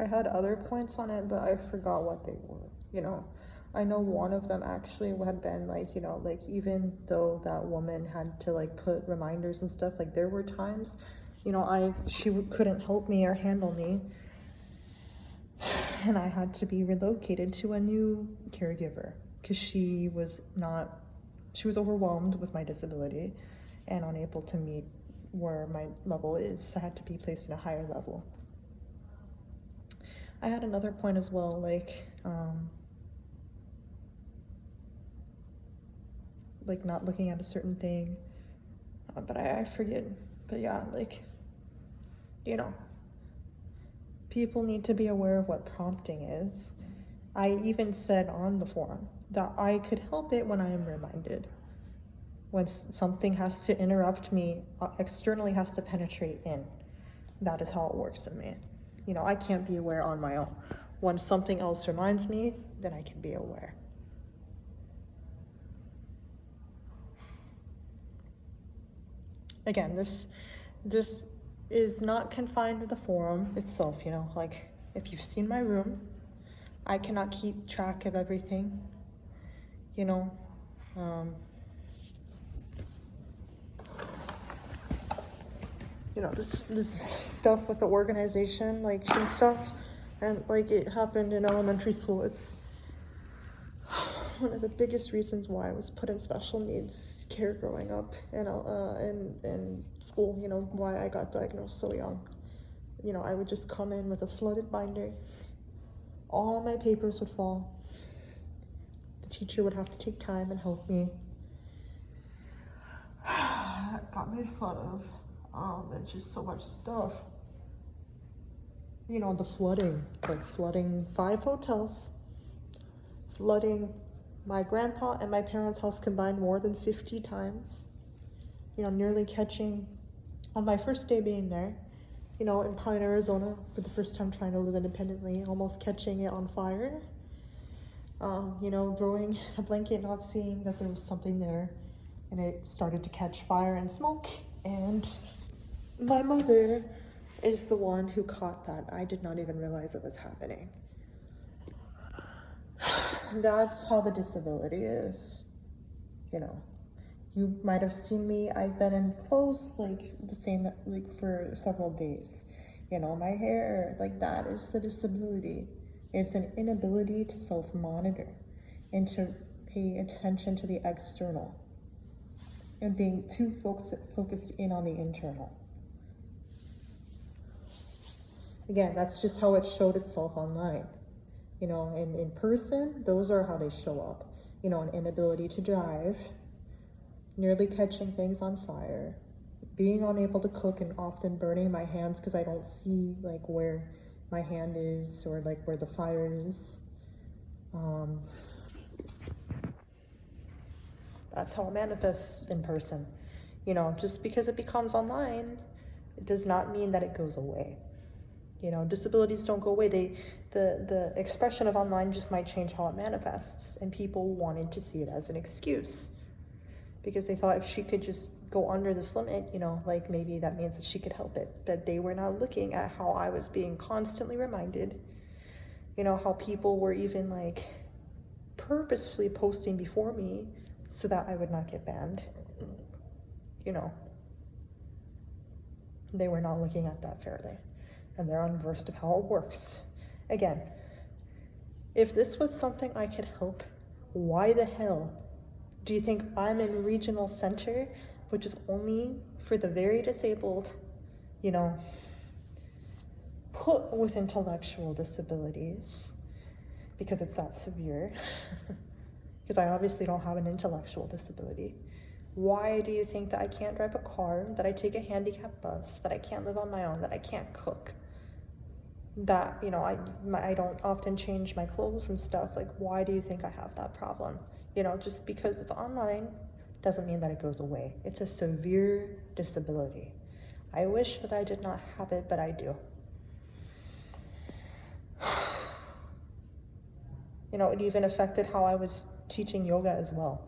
I had other points on it, but I forgot what they were. I know one of them actually had been like, like even though that woman had to like put reminders and stuff, like there were times, she couldn't help me or handle me, and I had to be relocated to a new caregiver because she was overwhelmed with my disability and unable to meet where my level is. So I had to be placed in a higher level. I had another point as well, like not looking at a certain thing, but I forget. But yeah, you know, people need to be aware of what prompting is. I even said on the forum that I could help it when I am reminded. When something has to interrupt me, externally has to penetrate in. That is how it works in me. I can't be aware on my own. When something else reminds me, then I can be aware. Again, this is not confined to the forum itself, like if you've seen my room, I cannot keep track of everything, this stuff with the organization, and stuff, and it happened in elementary school. It's one of the biggest reasons why I was put in special needs care growing up and in school, why I got diagnosed so young. I would just come in with a flooded binder. All my papers would fall. The teacher would have to take time and help me. Got made fun of. And just so much stuff. The flooding, flooding 5 hotels, flooding my grandpa and my parents' house combined more than 50 times. Nearly catching, on my first day being there, in Pine, Arizona, for the first time trying to live independently, almost catching it on fire. Throwing a blanket, not seeing that there was something there, and it started to catch fire and smoke, and my mother is the one who caught that. I did not even realize it was happening. That's how the disability is. You might have seen me, I've been in clothes the same for several days. My hair, that is the disability. It's an inability to self-monitor and to pay attention to the external and being too focused in on the internal. Again, that's just how it showed itself online. In person, those are how they show up. An inability to drive, nearly catching things on fire, being unable to cook and often burning my hands because I don't see where my hand is or where the fire is. That's how it manifests in person. Just because it becomes online, it does not mean that it goes away. Disabilities don't go away. The expression of online just might change how it manifests, and people wanted to see it as an excuse because they thought if she could just go under this limit, maybe that means that she could help it. But they were not looking at how I was being constantly reminded, how people were even purposefully posting before me so that I would not get banned. They were not looking at that fairly, and they're unversed of how it works. Again, if this was something I could help, why the hell do you think I'm in regional center, which is only for the very disabled, put with intellectual disabilities, because it's that severe, because I obviously don't have an intellectual disability. Why do you think that I can't drive a car, that I take a handicap bus, that I can't live on my own, that I can't cook, that, I don't often change my clothes and stuff? Why do you think I have that problem? Just because it's online doesn't mean that it goes away. It's a severe disability. I wish that I did not have it, but I do. It even affected how I was teaching yoga as well.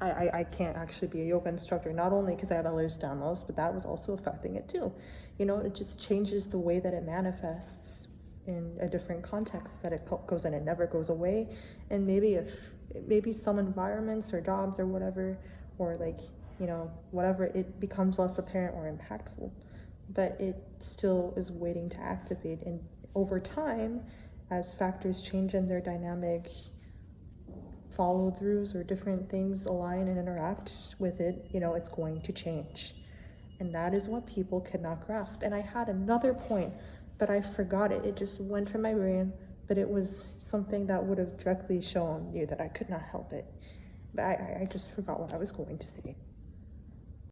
I can't actually be a yoga instructor, not only because I have Ehlers-Danlos, but that was also affecting it too. You know, it just changes the way that it manifests in a different context that it goes in. It never goes away. And maybe some environments or jobs or whatever, or like, you know, whatever, it becomes less apparent or impactful, but it still is waiting to activate. And over time, as factors change in their dynamic, follow throughs or different things align and interact with it, you know, it's going to change. And that is what people cannot grasp. And I had another point, but I forgot it. It just went from my brain, but it was something that would have directly shown you that I could not help it. But I just forgot what I was going to say.